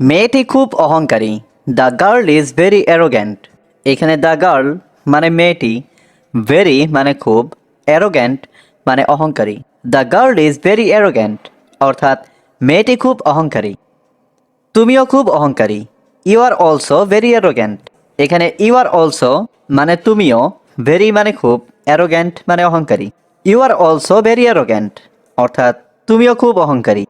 মেয়েটি খুব অহংকারী। The girl is very arrogant. এখানে দ্য গার্ল মানে মেয়েটি, ভেরি মানে খুব, অ্যারোগ্যান্ট মানে অহংকারী। The girl is very arrogant অর্থাৎ মেয়েটি খুব অহংকারী। তুমিও খুব অহংকারী। You are also very arrogant. এখানে ইউ আর অলসো মানে তুমিও, ভেরি মানে খুব, অ্যারোগ্যান্ট মানে অহংকারী। You are also very arrogant অর্থাৎ তুমিও খুব অহংকারী।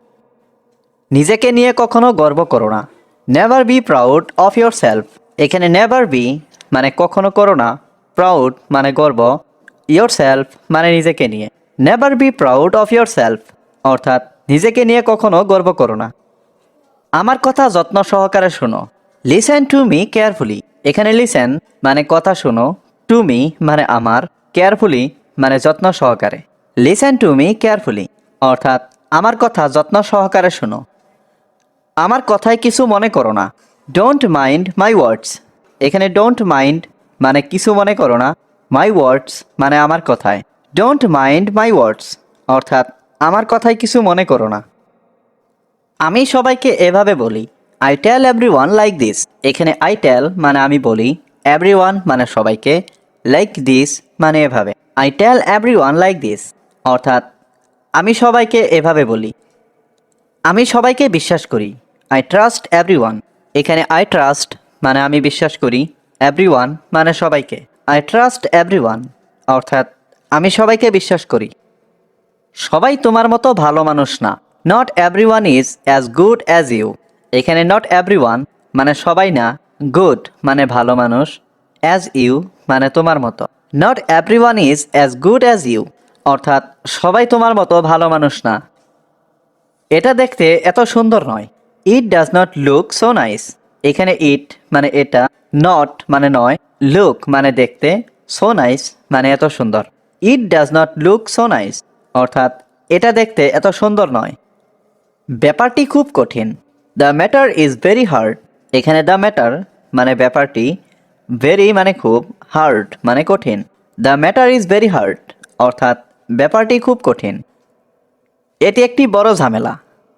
নিজেকে নিয়ে কখনো গর্ব করো না। Never be proud of your self. এখানে নেভার বি মানে কখনো করো না, প্রাউড মানে গর্ব, ইয়োর সেলফ মানে নিজেকে নিয়ে। Never be proud of your self অর্থাৎ নিজেকে নিয়ে কখনো গর্ব করো না। আমার কথা যত্ন সহকারে শোনো। Listen to me carefully. এখানে লিসেন মানে কথা শোনো, টু মি মানে আমার, কেয়ারফুলি মানে যত্ন সহকারে। লিসেন টু মি কেয়ারফুলি অর্থাৎ আমার কথা যত্ন সহকারে শোনো। আমার কথায় কিছু মনে করো না। ডোন্ট মাইন্ড মাই ওয়ার্ডস। এখানে ডোন্ট মাইন্ড মানে কিছু মনে করো না, মাই ওয়ার্ডস মানে আমার কথায়। ডোন্ট মাইন্ড মাই ওয়ার্ডস অর্থাৎ আমার কথায় কিছু মনে করো না। আমি সবাইকে এভাবে বলি। I tell everyone like this. এখানে আই টেল মানে আমি বলি, এভরিওয়ান মানে সবাইকে, লাইক দিস মানে এভাবে। I tell everyone like this অর্থাৎ আমি সবাইকে এভাবে বলি। আমি সবাইকে বিশ্বাস করি। I trust everyone. এখানে আই ট্রাস্ট মানে আমি বিশ্বাস করি, এভরিওয়ান মানে সবাইকে। আই ট্রাস্ট এভরিওয়ান অর্থাৎ আমি সবাইকে বিশ্বাস করি। সবাই তোমার মতো ভালো মানুষ না। Not everyone is as good as you. এখানে নট এভরিওয়ান মানে সবাই না, গুড মানে ভালো মানুষ, অ্যাজ ইউ মানে তোমার মতো। Not everyone is as good as you অর্থাৎ সবাই তোমার মতো ভালো মানুষ না। এটা দেখতে এত সুন্দর নয়। It does not look so nice. এখানে ইট মানে এটা, নট মানে নয়, লুক মানে দেখতে, সো নাইস মানে এত সুন্দর। It does not look so nice অর্থাৎ এটা দেখতে এত সুন্দর নয়। ব্যাপারটি খুব কঠিন। The matter is very hard. এখানে দ্য ম্যাটার মানে ব্যাপারটি, ভেরি মানে খুব, হার্ড মানে কঠিন। The matter is very hard অর্থাৎ ব্যাপারটি খুব কঠিন। এটি একটি বড় ঝামেলা।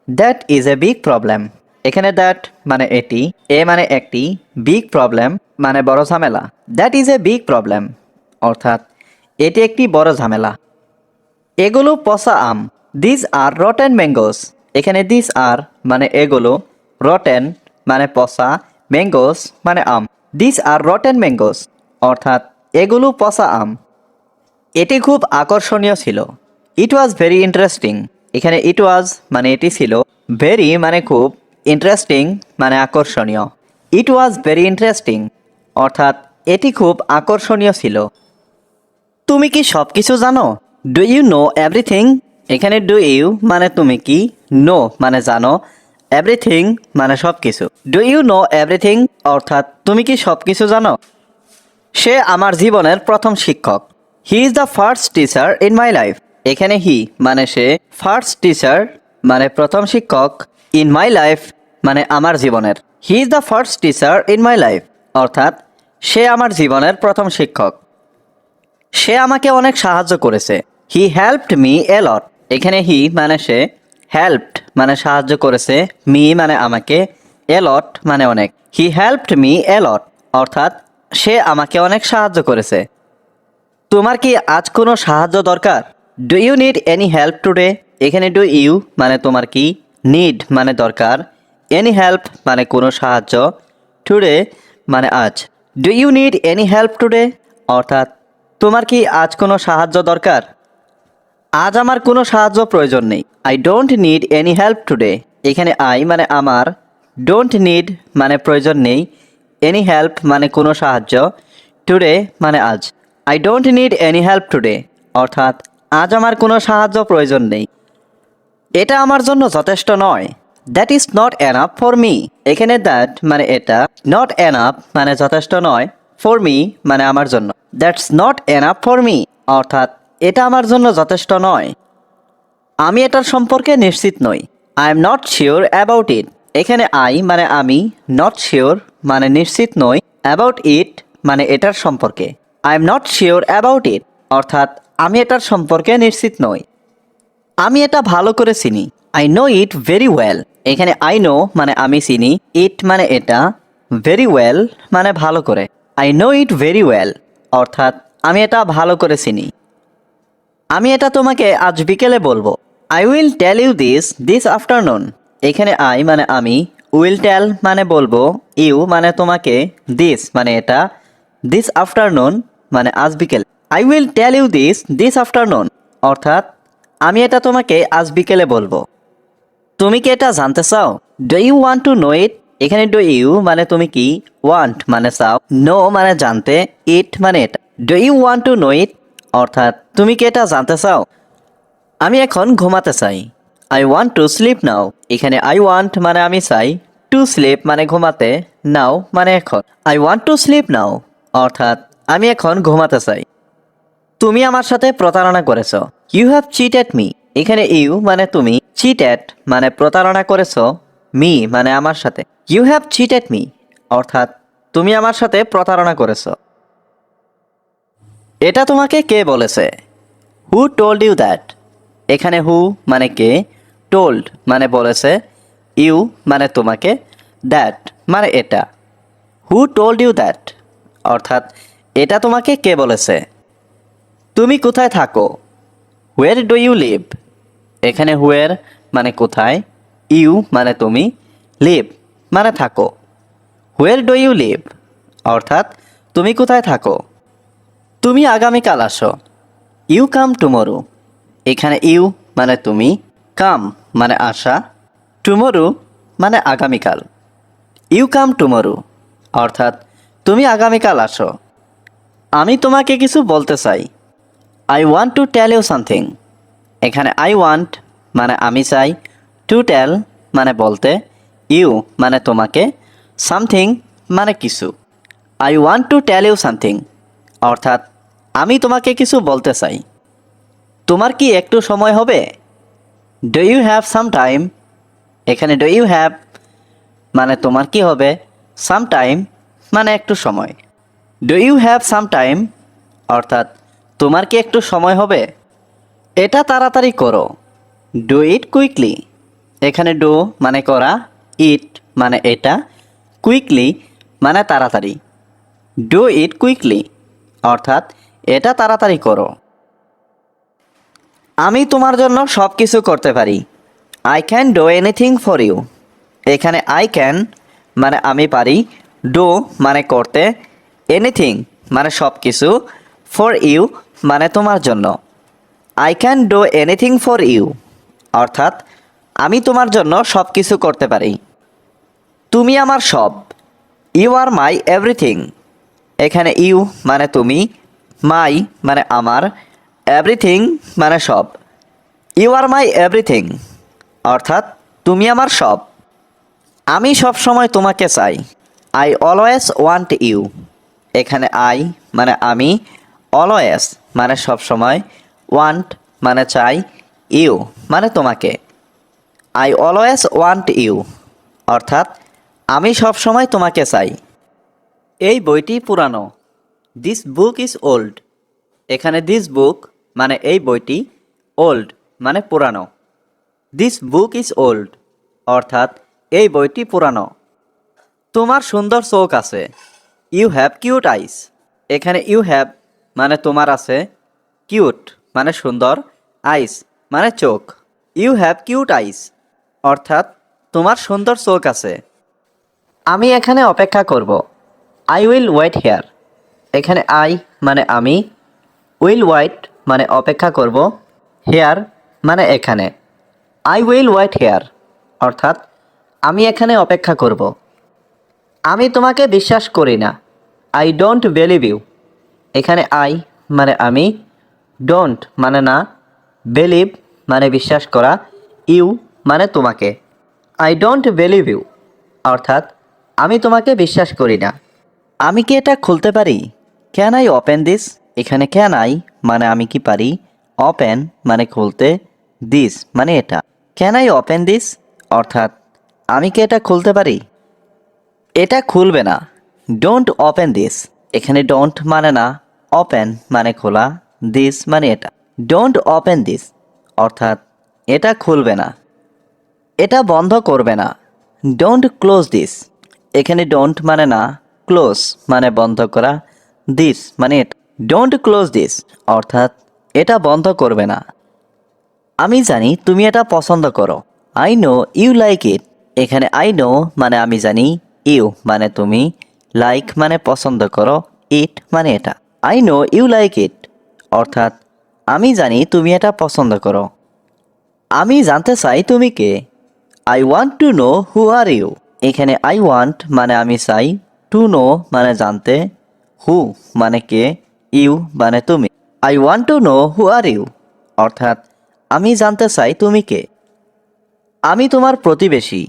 That is a big problem. এখানে দ্যাট মানে এটি, এ মানে একটি, বিগ প্রবলেম মানে বড় ঝামেলা। That is a big problem অর্থাৎ এটি একটি বড় ঝামেলা। এগুলো পচা আম। This are rotten mangoes. এখানে দিস আর মানে এগুলো, রটেন মানে পচা, ম্যাঙ্গোস মানে আম। দিস আর রটেন ম্যাঙ্গোস অর্থাৎ এগুলো পচা আম। এটি খুব আকর্ষণীয় ছিল। It was very interesting. এখানে ইট ওয়াজ মানে এটি ছিল, ভেরি মানে খুব, ইন্টারেস্টিং মানে আকর্ষণীয়। ইট ওয়াজ ভেরি ইন্টারেস্টিং অর্থাৎ এটি খুব আকর্ষণীয় ছিল। তুমি কি সব কিছু জানো? Do you know everything. এখানে ডু ইউ মানে তুমি কি, নো মানে জানো, এভরিথিং মানে সব কিছু। ডু ইউ নো এভরিথিং অর্থাৎ তুমি কি সব কিছু জানো? সে আমার জীবনের প্রথম শিক্ষক। He is the first teacher in my life. এখানে হি মানে সে, ফার্স্ট টিচার মানে প্রথম শিক্ষক, ইন মাই লাইফ মানে আমার জীবনের। He is the first teacher in my life অর্থাৎ সে আমার জীবনের প্রথম শিক্ষক। সে আমাকে অনেক সাহায্য করেছে। হি হেল্পড মি এ লট। এখানে হি মানে সে, হেল্পড মানে সাহায্য করেছে, মি মানে আমাকে, এ লট মানে অনেক। হি হেল্পড মি এ লট অর্থাৎ সে আমাকে অনেক সাহায্য করেছে। তোমার কি আজ কোনো সাহায্য দরকার? Do you need any help today. এখানে ডু ইউ মানে তোমার কি, নিড মানে দরকার, এনি হেল্প মানে কোনো সাহায্য, টুডে মানে আজ। Do you need any help today অর্থাৎ তোমার কি আজ কোনো সাহায্য দরকার? আজ আমার কোনো সাহায্য প্রয়োজন নেই। I don't need any help today. এখানে আই মানে আমার, ডোন্ট নিড মানে প্রয়োজন নেই, এনি হেল্প মানে কোনো সাহায্য, টুডে মানে আজ। I don't need any help today অর্থাৎ আজ আমার কোনো সাহায্য প্রয়োজন নেই। এটা আমার জন্য যথেষ্ট নয়। That is not enough for me. এখানে দ্যাট মানে এটা, নট এনাফ মানে যথেষ্ট নয়, ফর মি মানে আমার জন্য। That's not enough for me অর্থাৎ এটা আমার জন্য যথেষ্ট নয়। আমি এটার সম্পর্কে নিশ্চিত নই। I am not sure about it. এখানে আই মানে আমি, নট শিওর মানে নিশ্চিত নই, অ্যাবাউট ইট মানে এটার সম্পর্কে। I am not sure about it অর্থাৎ আমি এটার সম্পর্কে নিশ্চিত নই। আমি এটা ভালো করে চিনি। I know it very well. এখানে আই নো মানে আমি চিনি, ইট মানে এটা, ভেরি ওয়েল মানে ভালো করে। I know it very well অর্থাৎ আমি এটা ভালো করে চিনি। আমি এটা তোমাকে আজ বিকেলে বলবো। I will tell you this afternoon. এখানে আই মানে আমি, উইল টেল মানে বলবো, ইউ মানে তোমাকে, দিস মানে এটা, দিস আফটারনুন মানে আজ বিকেল। I will tell you this afternoon অর্থাৎ আমি এটা তোমাকে আজ বিকেলে বলবো। তুমি কি এটা জানতে চাও? Do you want to know it. এখানে ডু ইউ মানে তুমি কি, ওয়ান্ট মানে চাও, নো মানে জানতে, ইট মানে এটা। Do you want to know it অর্থাৎ তুমি কি এটা জানতে চাও? আমি এখন ঘুমাতে চাই। I want to sleep now. এখানে আই ওয়ান্ট মানে আমি চাই, টু স্লিপ মানে ঘুমাতে, নাও মানে এখন। I want to sleep now অর্থাৎ আমি এখন ঘুমাতে চাই। তুমি আমার সাথে প্রতারণা করেছ। You have cheated me. এখানে ইউ মানে তুমি, চিটেড মানে প্রতারণা করেছ, মি মানে আমার সাথে। ইউ হ্যাভ চিটেড মি অর্থাৎ তুমি আমার সাথে প্রতারণা করেছ। এটা তোমাকে কে বলেছে? Who told you that. এখানে হু মানে কে, টোল্ড মানে বলেছে, ইউ মানে তোমাকে, দ্যাট মানে এটা। হু টোল্ড ইউ দ্যাট অর্থাৎ এটা তোমাকে কে বলেছে। তুমি কোথায় থাকো? Where do you live. এখানে হোয়ার মানে কোথায়, ইউ মানে তুমি, লিভ মানে থাকো। হোয়ার ডু ইউ লিভ অর্থাৎ তুমি কোথায় থাকো। তুমি আগামীকাল আসো। You come tomorrow. এখানে ইউ মানে তুমি, কাম মানে আসা, টুমরো মানে আগামীকাল। ইউ কাম টুমরো অর্থাৎ তুমি আগামীকাল আসো। আমি তোমাকে কিছু বলতে চাই। I want to tell you something. এখানে আই ওয়ান্ট মানে আমি চাই, টু টেল মানে বলতে, ইউ মানে তোমাকে, সামথিং মানে কিছু। I want to tell you something অর্থাৎ আমি তোমাকে কিছু বলতে চাই। তোমার কি একটু সময় হবে? Do you have some time. এখানে ডু ইউ হ্যাভ মানে তোমার কি হবে, সাম টাইম মানে একটু সময়। Do you have some time অর্থাৎ তোমার কি একটু সময় হবে? এটা তাড়াতাড়ি করো। Do it quickly. এখানে ডু মানে করা, ইট মানে এটা, কুইকলি মানে তাড়াতাড়ি। ডু ইট কুইকলি অর্থাৎ এটা তাড়াতাড়ি করো। আমি তোমার জন্য সব কিছু করতে পারি। I can do anything for you. এখানে আই ক্যান মানে আমি পারি, ডু মানে করতে, এনিথিং মানে সব কিছু, ফর ইউ মানে তোমার জন্য। I can do anything for you অর্থাৎ আমি তোমার জন্য সব কিছু করতে পারি। তুমি আমার সব। You are my everything. এখানে ইউ মানে তুমি, মাই মানে আমার, এভরিথিং মানে সব। ইউ আর মাই এভরিথিং অর্থাৎ তুমি আমার সব। আমি সব সময় তোমাকে চাই। I always want you. এখানে আই মানে আমি, অলওয়েজ মানে সব সময়, ওয়ান্ট মানে চাই, ইউ মানে তোমাকে। আই অলওয়েজ ওয়ান্ট ইউ অর্থাৎ আমি সব সময় তোমাকে চাই। এই বইটি পুরানো। This book is old. এখানে দিস বুক মানে এই বইটি, ওল্ড মানে পুরানো। দিস বুক ইজ ওল্ড অর্থাৎ এই বইটি পুরানো। তোমার সুন্দর চোখ আছে। ইউ হ্যাভ কিউট আইস। এখানে ইউ হ্যাভ মানে তোমার আছে, কিউট মানে সুন্দর, আইস মানে চোখ। ইউ হ্যাভ কিউট আইস অর্থাৎ তোমার সুন্দর চোখ আছে। আমি এখানে অপেক্ষা করব। I will wait here. এখানে আই মানে আমি, উইল ওয়েট মানে অপেক্ষা করব, হেয়ার মানে এখানে। আই উইল ওয়েট হেয়ার অর্থাৎ আমি এখানে অপেক্ষা করব। আমি তোমাকে বিশ্বাস করি না। I don't believe you. এখানে আই মানে আমি, ডোন্ট মানে না, বিলিভ মানে বিশ্বাস করা, ইউ মানে তোমাকে। আই ডোন্ট বিলিভ ইউ অর্থাৎ আমি তোমাকে বিশ্বাস করি না। আমি কি এটা খুলতে পারি? Can I open this. এখানে ক্যান আই মানে আমি কি পারি, ওপেন মানে খুলতে, দিস মানে এটা। ক্যান আই ওপেন দিস অর্থাৎ আমি কি এটা খুলতে পারি? এটা খুলবে না। Don't open this. এখানে ডোন্ট মানে না, ওপেন মানে খোলা, দিস মানে এটা। ডোন্ট ওপেন দিস অর্থাৎ এটা খুলবে না। এটা বন্ধ করবে না। Don't close this. এখানে ডোন্ট মানে না, ক্লোজ মানে বন্ধ করা, দিস মানে এটা। ডোন্ট ক্লোজ দিস অর্থাৎ এটা বন্ধ করবে না। আমি জানি তুমি এটা পছন্দ করো। I know you like it. এখানে আই নো মানে আমি জানি, ইউ মানে তুমি, লাইক মানে পছন্দ করো, ইট মানে এটা। I know you like it অর্থাৎ আমি জানি তুমি এটা পছন্দ করো। আমি জানতে চাই তুমি কে। I want to know who are you. এখানে আই ওয়ান্ট মানে আমি চাই, টু নো মানে জানতে, হু মানে কে, ইউ মানে তুমি। I want to know who are you অর্থাৎ আমি জানতে চাই তুমি কে। আমি তোমার প্রতিবেশী।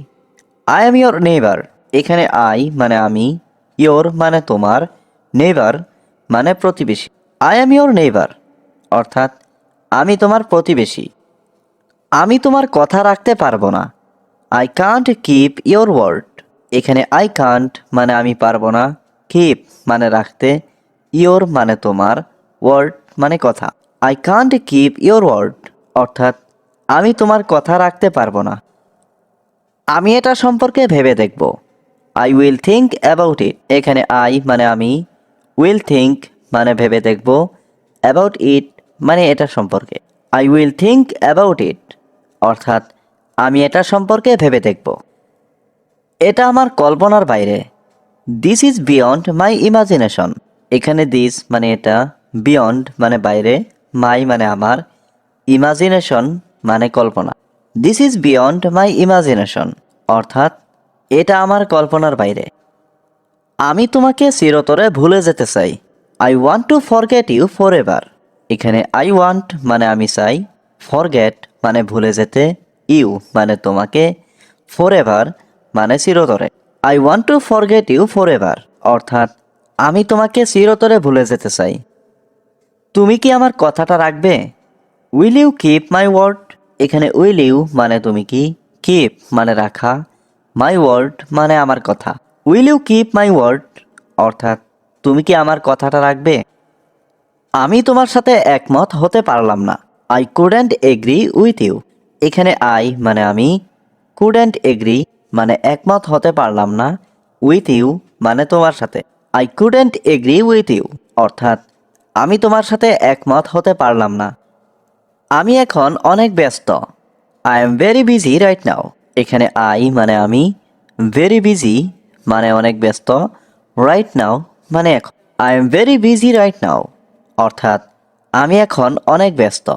I am your neighbour. এখানে আই মানে আমি, ইয়োর মানে তোমার, নেইবার মানে প্রতিবেশী। আই এম ইয়োর নেইবার অর্থাৎ আমি তোমার প্রতিবেশী। আমি তোমার কথা রাখতে পারবো না। I can't keep your word. এখানে আই কান্ট মানে আমি পারবো না, কিপ মানে রাখতে, ইয়োর মানে তোমার, ওয়ার্ড মানে কথা। I can't keep your word অর্থাৎ আমি তোমার কথা রাখতে পারবো না। আমি এটা সম্পর্কে ভেবে দেখব। I will think about it. এখানে আই মানে আমি, উইল থিঙ্ক মানে ভেবে দেখব, অ্যাবাউট ইট মানে এটা সম্পর্কে। I will think about it অর্থাৎ আমি এটা সম্পর্কে ভেবে দেখব। এটা আমার কল্পনার বাইরে। This is beyond my imagination. এখানে দিস মানে এটা, বিয়ন্ড মানে বাইরে, মাই মানে আমার, ইমাজিনেশন মানে কল্পনা। This is beyond my imagination অর্থাৎ এটা আমার কল্পনার বাইরে। আমি তোমাকে চিরতরে ভুলে যেতে চাই। I want to forget you for ever. এখানে আই ওয়ান্ট মানে আমি চাই, ফরগেট মানে ভুলে যেতে, ইউ মানে তোমাকে, ফর এভার মানে চিরতরে। I want to forget you for ever অর্থাৎ আমি তোমাকে চিরতরে ভুলে যেতে চাই। তুমি কি আমার কথাটা রাখবে? Will you keep my word. এখানে উইল ইউ মানে তুমি কি, কিপ মানে রাখা, মাই ওয়ার্ড মানে আমার কথা। Will you keep my word অর্থাৎ তুমি কি আমার কথাটা রাখবে? আমি তোমার সাথে একমত হতে পারলাম না। I couldn't agree with you. এখানে আই মানে আমি, কুডেন্ট এগ্রি মানে একমত হতে পারলাম না, উইথ ইউ মানে তোমার সাথে। I couldn't agree with you অর্থাৎ আমি তোমার সাথে একমত হতে পারলাম না। আমি এখন অনেক ব্যস্ত। I am very busy right now. এখানে আই মানে আমি, ভেরি বিজি মানে অনেক ব্যস্ত, রাইট নাও মানে এখন। I am very busy right now অর্থাৎ আমি এখন অনেক ব্যস্ত।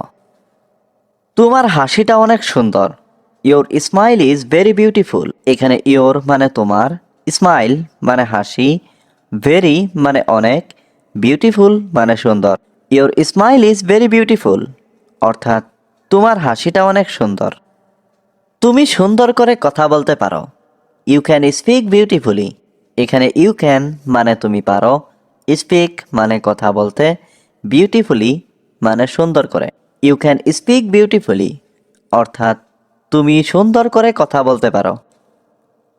তোমার হাসিটা অনেক সুন্দর। Your smile is very beautiful. এখানে ইয়োর মানে তোমার, স্মাইল মানে হাসি, ভেরি মানে অনেক, বিউটিফুল মানে সুন্দর। Your smile is very beautiful অর্থাৎ তোমার হাসিটা অনেক সুন্দর। তুমি সুন্দর করে কথা বলতে পারো। You can speak beautifully. এখানে ইউ ক্যান মানে তুমি পারো, স্পিক মানে কথা বলতে, বিউটিফুলি মানে সুন্দর করে। ইউ ক্যান স্পিক বিউটিফুলি অর্থাৎ তুমি সুন্দর করে কথা বলতে পারো।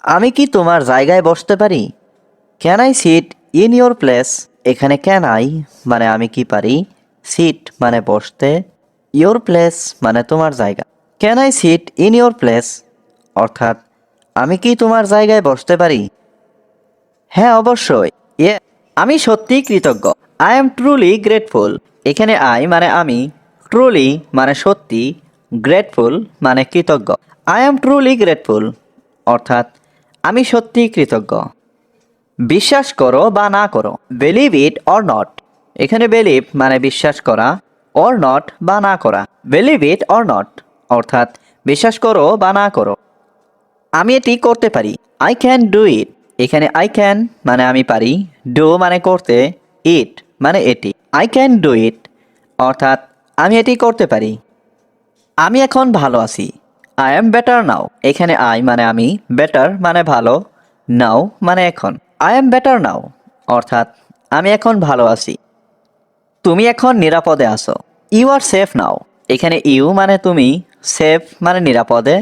আমি কি তোমার জায়গায় বসতে পারি? Can I sit in your place. এখানে ক্যান আই মানে আমি কি পারি, সিট মানে বসতে, ইয়োর প্লেস মানে তোমার জায়গা। Can I sit in your place অর্থাৎ আমি কি তোমার জায়গায় বসতে পারি? হ্যাঁ অবশ্যই। আমি সত্যিই কৃতজ্ঞ। I am truly grateful. এখানে আই মানে আমি, ট্রুলি মানে সত্যি, গ্রেটফুল মানে কৃতজ্ঞ। আই এম ট্রুলি গ্রেটফুল অর্থাৎ আমি সত্যিই কৃতজ্ঞ। বিশ্বাস করো বা না করো। Believe it or not. এখানে বিলিভ মানে বিশ্বাস করা, অর নট বা না করা। বিলিভ ইট অর নট অর্থাৎ বিশ্বাস করো বা না করো। আমি এটি করতে পারি। I can do it. এখানে আই ক্যান মানে আমি পারি, ডু মানে করতে, ইট মানে এটি। আই ক্যান ডু ইট অর্থাৎ আমি এটি করতে পারি। আমি এখন ভালো আছি। I am better now. এখানে আই মানে আমি, বেটার মানে ভালো, নাও মানে এখন। আই এম বেটার নাও অর্থাৎ আমি এখন ভালো আছি। তুমি এখন নিরাপদে আছো। ইউ আর সেফ নাও। এখানে ইউ মানে তুমি, সেফ মানে নিরাপদে,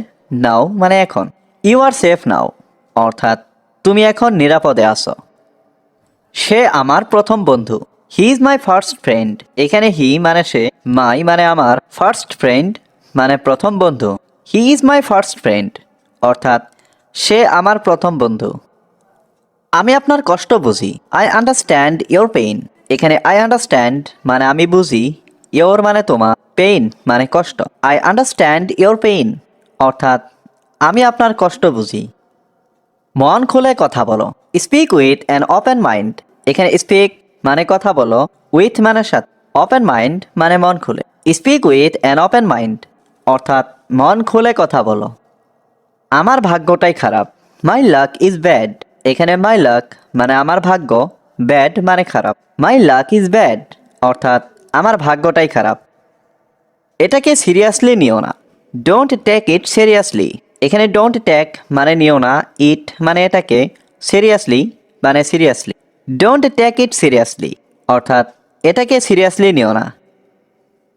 নাও মানে এখন। ইউ আর সেফ নাও অর্থাৎ তুমি এখন নিরাপদে আছো। সে আমার প্রথম বন্ধু। He is my first friend. এখানে হি মানে সে, মাই মানে আমার, ফার্স্ট ফ্রেন্ড মানে প্রথম বন্ধু। He is my first friend অর্থাৎ সে আমার প্রথম বন্ধু। আমি আপনার কষ্ট বুঝি। I understand your pain. এখানে আই আন্ডারস্ট্যান্ড মানে আমি বুঝি, ইয়োর মানে তোমার, পেইন মানে কষ্ট। আই আন্ডারস্ট্যান্ড ইয়োর পেইন অর্থাৎ আমি আপনার কষ্ট বুঝি। মন খুলে কথা বলো। Speak with an open mind. এখানে স্পিক মানে কথা বলো, উইথ মানে সাথে, ওপেন মাইন্ড মানে মন খুলে। Speak with an open mind অর্থাৎ মন খুলে কথা বলো। আমার ভাগ্যটাই খারাপ। মাই লাক ইজ ব্যাড। এখানে মাই লাক মানে আমার ভাগ্য, ব্যাড মানে খারাপ। মাই লাক ইজ ব্যাড অর্থাৎ আমার ভাগ্যটাই খারাপ। এটাকে সিরিয়াসলি নিও না। Don't take it seriously. এখানে ডোন্ট টেক মানে নিও না, ইট মানে এটাকে, সিরিয়াসলি মানে seriously. Don't take it seriously অর্থাৎ এটাকে সিরিয়াসলি নিও না।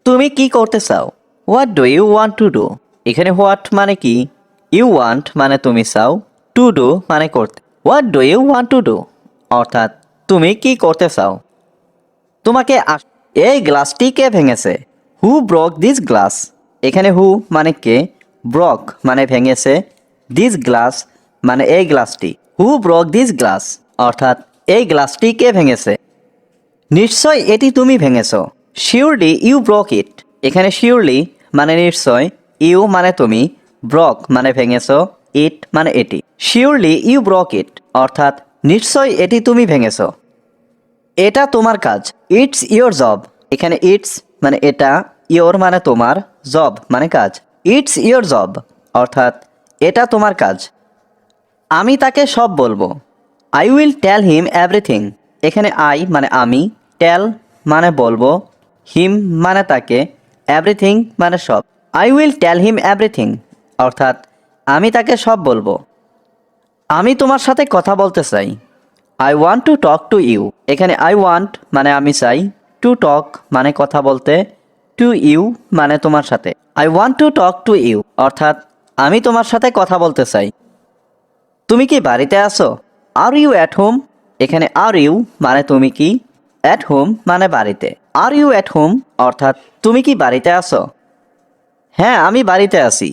তুমি কি করতে চাও? What do you want to do. এখানে হোয়াট মানে কি, ইউ ওয়ান্ট মানে তুমি চাও, টু ডু মানে করতে। What do you want to do অর্থাৎ তুমি কি করতে চাও। তোমাকে এই গ্লাসটি কে ভেঙেছে? হু ব্রক দিস গ্লাস। এখানে হু মানে কে, ব্রক মানে ভেঙেছে, দিস গ্লাস মানে এই গ্লাসটি। হু ব্রক দিস গ্লাস অর্থাৎ এই গ্লাসটি কে ভেঙেছে। নিশ্চয় এটি তুমি ভেঙেছো। শিওরলি ইউ ব্রক ইট। এখানে শিওরলি মানে নিশ্চয়, ইউ মানে তুমি, ব্রক মানে ভেঙেছো, ইট মানে এটি। শিওরলি ইউ ব্রক ইট অর্থাৎ নিশ্চয় এটি তুমি ভেঙেছো। এটা তোমার কাজ। It's your job. এখানে ইটস মানে এটা, ইয়োর মানে তোমার, জব মানে কাজ। ইটস ইয়োর জব অর্থাৎ এটা তোমার কাজ। আমি তাকে সব বলবো। I will tell him everything. এখানে আই মানে আমি, টেল মানে বলবো, হিম মানে তাকে, এভরিথিং মানে সব। I will tell him everything অর্থাৎ আমি তাকে সব বলবো। আমি তোমার সাথে কথা বলতে চাই। I want to talk to you. এখানে আই ওয়ান্ট মানে আমি চাই, টু টক মানে কথা বলতে, টু ইউ মানে তোমার সাথে। I want to talk to you অর্থাৎ আমি তোমার সাথে কথা বলতে চাই। তুমি কি বাড়িতে আছো? Are you at home. এখানে আর ইউ মানে তুমি কি, অ্যাট হোম মানে বাড়িতে। আর ইউ অ্যাট হোম অর্থাৎ তুমি কি বাড়িতে আছো? হ্যাঁ আমি বাড়িতে আছি।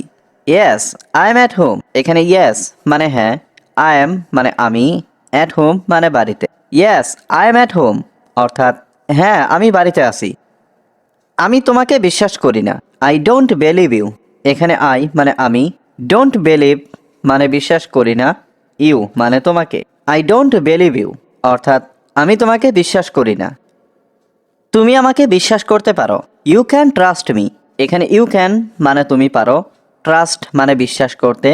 Yes I am at home. এখানে ইয়েস মানে হ্যাঁ, আই এম মানে আমি, অ্যাট হোম মানে বাড়িতে। Yes I am at home অর্থাৎ হ্যাঁ আমি বাড়িতে আছি। আমি তোমাকে বিশ্বাস করি না। I don't believe you. এখানে আই মানে আমি, ডোন্ট বিলিভ মানে বিশ্বাস করি না, ইউ মানে তোমাকে। আই ডোন্ট বিলিভ ইউ অর্থাৎ আমি তোমাকে বিশ্বাস করি না। তুমি আমাকে বিশ্বাস করতে পারো। You can trust me. এখানে ইউ ক্যান মানে তুমি পারো, ট্রাস্ট মানে বিশ্বাস করতে,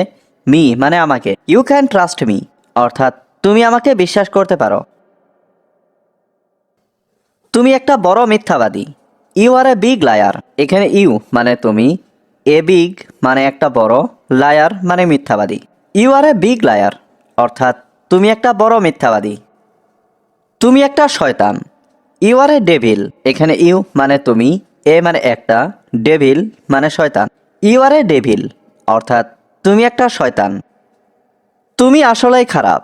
মি মানে আমাকে। ইউ ক্যান ট্রাস্ট মি অর্থাৎ তুমি আমাকে বিশ্বাস করতে পারো। তুমি একটা বড় মিথ্যাবাদী। You are a big liar. এখানে ইউ মানে তুমি, এ বিগ মানে একটা বড়, লায়ার মানে মিথ্যাবাদী। You are a big liar অর্থাৎ তুমি একটা বড় মিথ্যাবাদী। তুমি একটা শয়তান। You are a devil. এখানে ইউ মানে তুমি, এ মানে একটা, ডেভিল মানে শয়তান। ইউ আর এ ডেভিল অর্থাৎ তুমি একটা শয়তান। তুমি আসলেই খারাপ।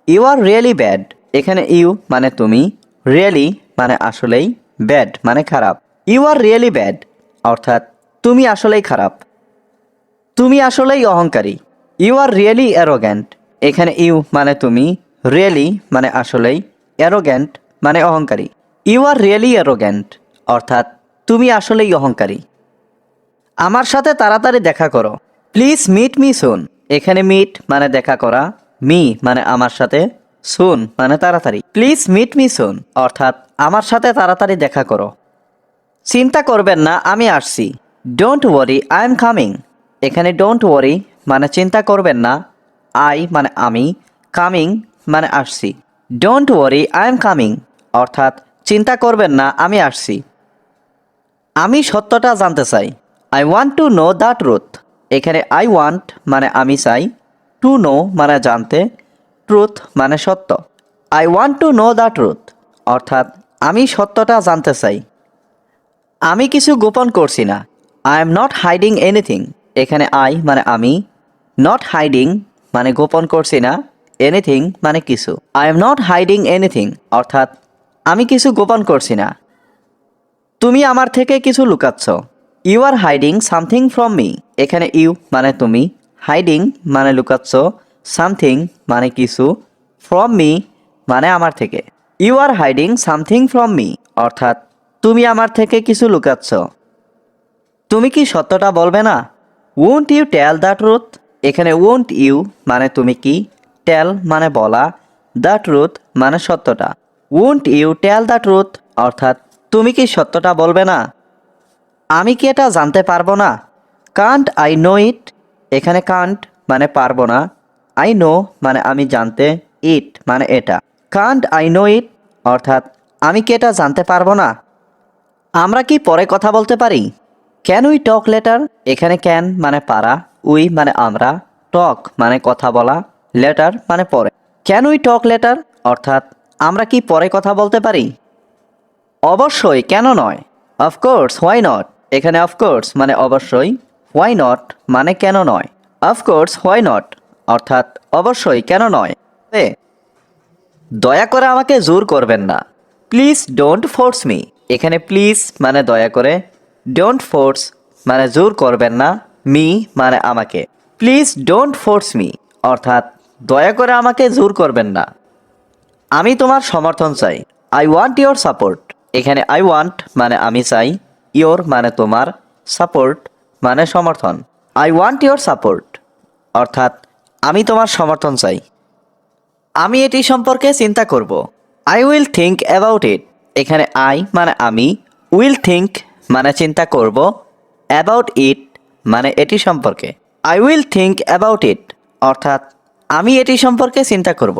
You are really bad. এখানে ইউ মানে তুমি, রিয়েলি মানে আসলেই, ব্যাড মানে খারাপ। ইউ আর রিয়েলি ব্যাড অর্থাৎ তুমি আসলেই খারাপ। তুমি আসলেই অহংকারী। You are really arrogant. এখানে ইউ মানে তুমি, রিয়েলি মানে আসলেই, অ্যারোগ্যান্ট মানে অহংকারী। ইউ আর রিয়েলি অ্যারোগ্যান্ট অর্থাৎ তুমি আসলেই অহংকারী। আমার সাথে তাড়াতাড়ি দেখা করো। Please meet me soon. এখানে মিট মানে দেখা করা, মি মানে আমার সাথে, সুন মানে তাড়াতাড়ি। প্লিজ মিট মি সুন অর্থাৎ আমার সাথে তাড়াতাড়ি দেখা করো। চিন্তা করবেন না আমি আসছি। Don't worry I am coming. এখানে ডোন্ট ওয়ারি মানে চিন্তা করবেন না, আই মানে আমি, কামিং মানে আসছি। Don't worry I am coming অর্থাৎ চিন্তা করবেন না আমি আসছি। আমি সত্যটা জানতে চাই। I want to know the truth. এখানে আই ওয়ান্ট মানে আমি চাই, টু নো মানে জানতে, ট্রুথ মানে সত্য। I want to know the truth অর্থাৎ আমি সত্যটা জানতে চাই। আমি কিছু গোপন করছি না। I am not hiding anything. এখানে আই মানে আমি, নট হাইডিং মানে গোপন করছি না, এনিথিং মানে কিছু। I am not hiding anything অর্থাৎ আমি কিছু গোপন করছি না। তুমি আমার থেকে কিছু লুকাচ্ছ। You are hiding something from me. এখানে ইউ মানে তুমি, হাইডিং মানে লুকাচ্ছ, সামথিং মানে কিছু, ফ্রম মি মানে আমার থেকে। You are hiding something from me অর্থাৎ তুমি আমার থেকে কিছু লুকাচ্ছ। তুমি কি সত্যটা বলবে না? Won't you tell the truth. এখানে ওয়ন্ট ইউ মানে তুমি কি, টেল মানে বলা, দ্য ট্রুথ মানে সত্যটা। Won't you tell the truth অর্থাৎ তুমি কি সত্যটা বলবে না? আমি কি এটা জানতে পারবো না? Kant I know it. এখানে কান্ট মানে পারবো না, আই নো মানে আমি জানতে, ইট মানে এটা। কান্ট আই নো ইট অর্থাৎ আমি কি এটা জানতে পারবো না? আমরা কি পরে কথা বলতে পারি? Can we talk later. এখানে ক্যান মানে পারা, উই মানে আমরা, টক মানে কথা বলা, লেটার মানে পরে। ক্যান উই টক লেটার অর্থাৎ আমরা কি পরে কথা বলতে পারি? অবশ্যই, কেন নয়? Of course, why not. এখানে অফকোর্স মানে অবশ্যই, হোয়াই নট মানে কেন নয়। অফকোর্স হোয়াই নট অর্থাৎ অবশ্যই কেন নয়। দয়া করে আমাকে জোর করবেন না। Please don't force me. এখানে প্লিজ মানে দয়া করে, ডোন্ট ফোর্স মানে জোর করবেন না, মি মানে আমাকে। প্লিজ ডোন্ট ফোর্স মি অর্থাৎ দয়া করে আমাকে জোর করবেন না। আমি তোমার সমর্থন চাই। I want your support. এখানে আই ওয়ান্ট মানে আমি চাই, ইয়োর মানে তোমার, সাপোর্ট মানে সমর্থন। আই ওয়ান্ট ইয়োর সাপোর্ট অর্থাৎ আমি তোমার সমর্থন চাই। আমি এটি সম্পর্কে চিন্তা করব। I will think about it. এখানে আই মানে আমি, উইল থিঙ্ক মানে চিন্তা করব, অ্যাবাউট ইট মানে এটি সম্পর্কে। I will think about it অর্থাৎ আমি এটি সম্পর্কে চিন্তা করব।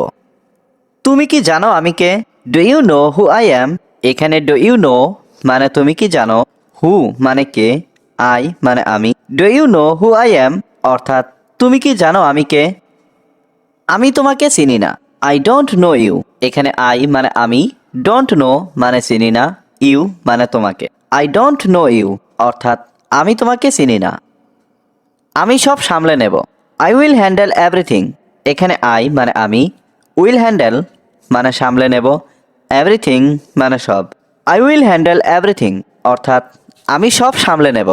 তুমি কি জানো আমি কে? Do you know who I am. এখানে ডু ইউ নো মানে তুমি কি জানো, হু মানে কে, আই মানে আমি। Do you know who I am অর্থাৎ তুমি কি জানো আমি কে? আমি তোমাকে চিনি না। I don't know you. এখানে আই মানে আমি, ডোন্ট নো মানে চিনি না, ইউ মানে তোমাকে। আই ডোন্ট নো ইউ অর্থাৎ আমি তোমাকে চিনি না। আমি সব সামলে নেব। I will handle everything. এখানে আই মানে আমি, উইল হ্যান্ডেল মানে সামলে নেব, এভরিথিং মানে সব। আই উইল হ্যান্ডেল এভরিথিং অর্থাৎ আমি সব সামলে নেব।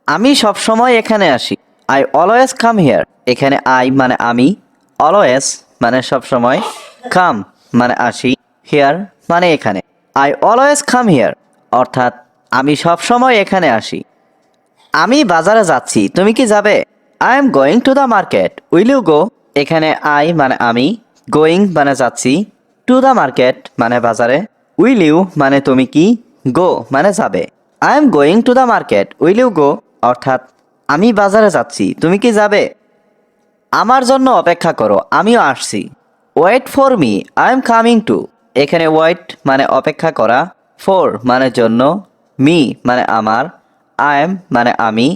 আমি সব সময় এখানে আসি। I always come here. এখানে আই মানে আমি, অলওয়েজ মানে সব সময়, কাম মানে আসি, হিয়ার মানে এখানে। আই অলওয়েজ কাম হিয়ার অর্থাৎ আমি সব সময় এখানে আসি। আমি বাজারে যাচ্ছি, তুমি কি যাবে? I am going to the market, will you go. এখানে আই মানে আমি, গোয়িং মানে যাচ্ছি, টু দ্য মার্কেট মানে বাজারে, উইল ইউ মানে তুমি কি, গো মানে যাবে। I am going to the market, will you go অর্থাৎ আমি বাজারে যাচ্ছি, তুমি কি যাবে? আমার জন্য অপেক্ষা করো, আমিও আসছি। Wait for me, I am coming too. এখানে ওয়েট মানে অপেক্ষা করা, ফর মানে জন্য, মি মানে আমার, আই এম মানে আমি,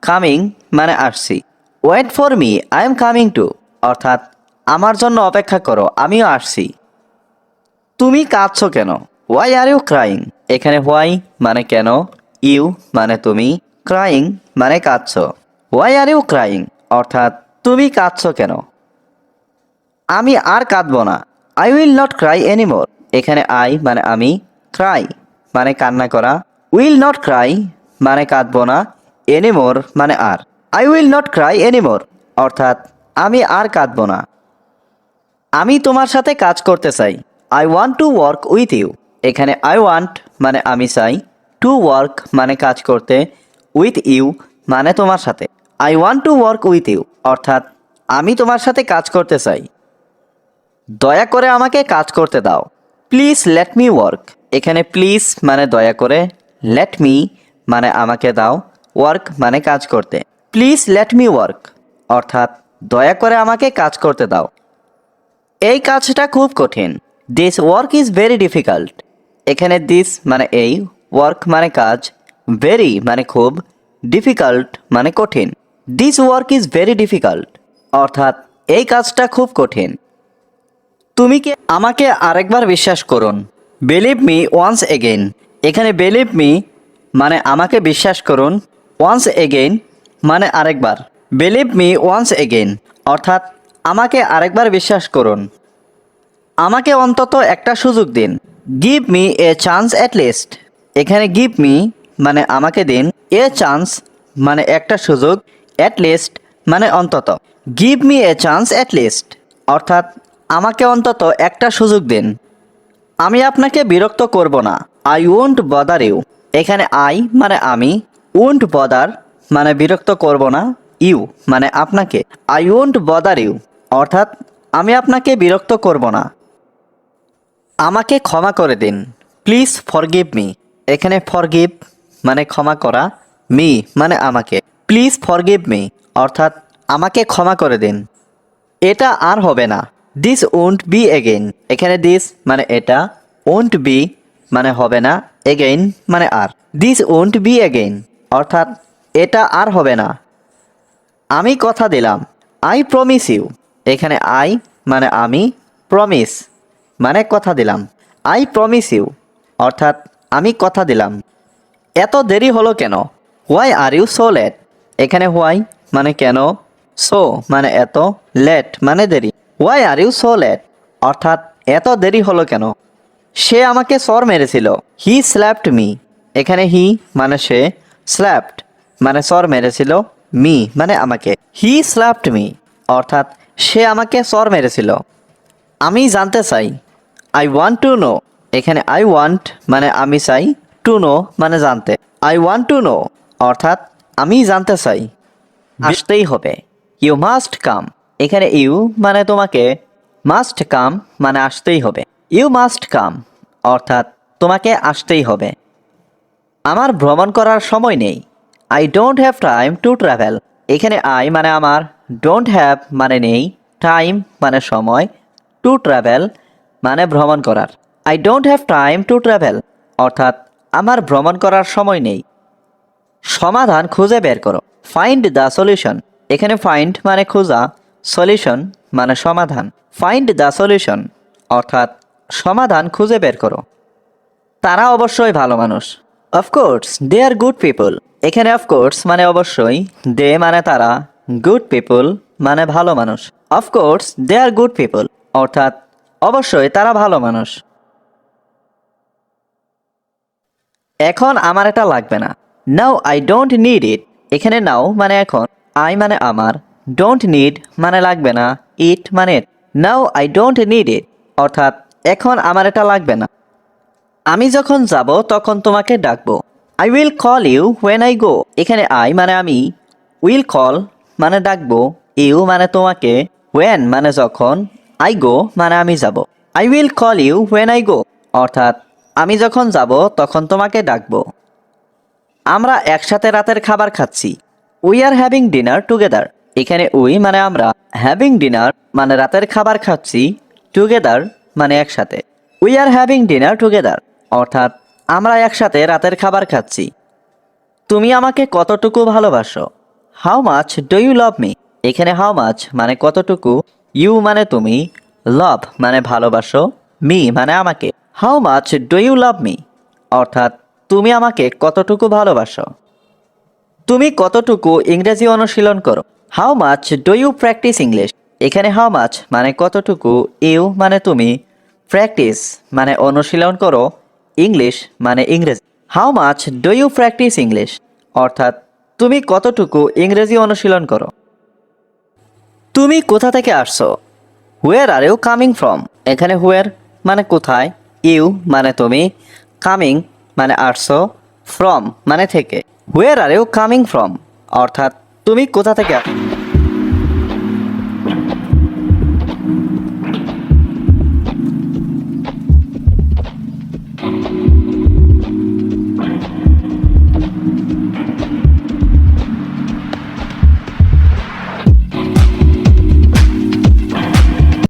কামিং মানে আসছি। Wait for me, I am coming too অর্থাৎ আমার জন্য অপেক্ষা করো, আমিও আসছি। তুমি কাঁদছো কেন? Why are you crying. এখানে হোয়াই মানে কেন, ইউ মানে তুমি, ক্রাইং মানে কাঁদছো। হোয়াই আর ইউ ক্রাইং অর্থাৎ তুমি কাঁদছো কেন? আমি আর কাঁদবো না। I will not cry anymore. এখানে আই মানে আমি, ক্রাই মানে কান্না করা, উইল নট ক্রাই মানে কাঁদবো না, এনিমোর মানে আর। I will not cry anymore অর্থাৎ আমি আর কাঁদবো না। আমি তোমার সাথে কাজ করতে চাই। I want to work with you. এখানে আই ওয়ান্ট মানে আমি চাই, টু ওয়ার্ক মানে কাজ করতে, উইথ ইউ মানে তোমার সাথে। I want to work with you অর্থাৎ আমি তোমার সাথে কাজ করতে চাই। দয়া করে আমাকে কাজ করতে দাও। Please let me work. এখানে প্লিজ মানে দয়া করে, লেট মি মানে আমাকে দাও, ওয়ার্ক মানে কাজ করতে। প্লিজ লেট মি ওয়ার্ক অর্থাৎ দয়া করে আমাকে কাজ করতে দাও। এই কাজটা খুব কঠিন। This work is very difficult. এখানে দিস মানে এই, ওয়ার্ক মানে কাজ, ভেরি মানে খুব, ডিফিকাল্ট মানে কঠিন। This work is very difficult অর্থাৎ এই কাজটা খুব কঠিন। তুমি কি আমাকে আরেকবার বিশ্বাস করুন। Believe me once again. এখানে বিলিভ মি মানে আমাকে বিশ্বাস করুন, ওয়ান্স এগেইন মানে আরেকবার। বিলিভ মি ওয়ান্স এগেইন অর্থাৎ আমাকে আরেকবার বিশ্বাস করুন। আমাকে অন্তত একটা সুযোগ দিন। Give me a chance at least. এখানে গিভ মি মানে আমাকে দিন, এ চান্স মানে একটা সুযোগ, অ্যাট লিস্ট মানে অন্তত। Give me a chance at least অর্থাৎ আমাকে অন্তত একটা সুযোগ দিন। আমি আপনাকে বিরক্ত করব না। I won't bother you. এখানে আই মানে আমি, ওয়ন্ট বদার মানে বিরক্ত করব না, ইউ মানে আপনাকে। আই ওয়ন্ট বদার ইউ অর্থাৎ আমি আপনাকে বিরক্ত করব না। আমাকে ক্ষমা করে দিন। Please forgive me. এখানে ফরগিভ মানে ক্ষমা করা, মি মানে আমাকে। প্লিজ ফরগিভ মি অর্থাৎ আমাকে ক্ষমা করে দিন। এটা আর হবে না। This won't be again. এখানে দিস মানে এটা, ওন্ট বি মানে হবে না, এগেইন মানে আর। দিস ওন্ট বি এগেইন অর্থাৎ এটা আর হবে না। আমি কথা দিলাম। I promise you. এখানে আই মানে আমি, প্রমিস মানে কথা দিলাম। আই প্রমিস ইউ অর্থাৎ আমি কথা দিলাম। এত দেরি হলো কেন? Why are you so late. এখানে হোয়াই মানে কেন, সো মানে এত, লেট মানে দেরি। Why are you so late অর্থাৎ এত দেরি হলো কেন? সে আমাকে চর মেরেছিল। He slapped me. এখানে হি মানে সে, স্ল্যাপড মানে চর মেরেছিল, মি মানে আমাকে। হি স্ল্যাপড মি অর্থাৎ সে আমাকে চর মেরেছিল। আমি জানতে চাই। I want to no. এখানে আই ওয়ান্ট মানে আমি চাই, টু নো মানে জানতে। আই ওয়ান্ট টু নো অর্থাৎ আমি জানতে চাই। আসতেই হবে। You must come. এখানে ইউ মানে তোমাকে, মাস্ট কাম মানে আসতেই হবে। ইউ মাস্ট কাম অর্থাৎ তোমাকে আসতেই হবে। আমার ভ্রমণ করার সময় নেই। I don't have time to travel. এখানে আই মানে আমার, ডোন্ট হ্যাভ মানে নেই, টাইম মানে সময়, টু ট্রাভেল মানে ভ্রমণ করার। I don't have time to travel অর্থাৎ আমার ভ্রমণ করার সময় নেই। সমাধান খুঁজে বের করো। Find the solution. এখানে ফাইন্ড মানে খোঁজা, সলিউশন মানে সমাধান। ফাইন্ড দ্য সলিউশন অর্থাৎ সমাধান খুঁজে বের করো। তারা অবশ্যই ভালো মানুষ। Of course they are good people. এখানে অফকোর্স মানে অবশ্যই, দে মানে তারা, গুড পিপল মানে ভালো মানুষ। Of course they are good people অর্থাৎ অবশ্যই তারা ভালো মানুষ। এখন আমার এটা লাগবে না। Now I don't need it. এখানে নাও মানে এখন, আই মানে আমার, ডোন্ট নিড মানে লাগবে না, ইট মানে now I don't need it অর্থাৎ এখন আমার এটা লাগবে না। আমি যখন যাব তখন তোমাকে ডাকবো। I will call you when I go. এখানে আই মানে আমি, উইল কল মানে ডাকবো, ইউ মানে তোমাকে, হোয়েন মানে যখন, আই গো মানে আমি যাব। I will call you when I go অর্থাৎ আমি যখন যাব তখন তোমাকে ডাকবো। আমরা একসাথে রাতের খাবার খাচ্ছি। We are having dinner together. এখানে উই মানে আমরা, হ্যাভিং ডিনার মানে রাতের খাবার খাচ্ছি, টুগেদার মানে একসাথে। We are having dinner together অর্থাৎ আমরা একসাথে রাতের খাবার খাচ্ছি। তুমি আমাকে কতটুকু ভালোবাসো? How much do you love me. এখানে হাউ মাচ মানে কতটুকু, ইউ মানে তুমি, লাভ মানে ভালোবাসো, মি মানে আমাকে। How much do you love me অর্থাৎ তুমি আমাকে কতটুকু ভালোবাসো। তুমি কতটুকু ইংরেজি অনুশীলন করো? How much do you practise English. এখানে হাউ মাচ মানে কতটুকু, ইউ মানে তুমি, প্র্যাকটিস মানে অনুশীলন করো, ইংলিশ মানে ইংরেজি। How much do you practise English অর্থাৎ তুমি কতটুকু ইংরেজি অনুশীলন করো। তুমি কোথা থেকে আসছো? হুয়ার আর ইউ কামিং ফ্রম। এখানে হুয়ার মানে কোথায়, ইউ মানে তুমি, কামিং মানে আসছো, ফ্রম মানে থেকে। হুয়ার আর ইউ কামিং ফ্রম অর্থাৎ তুমি কোথা থেকে আসছো।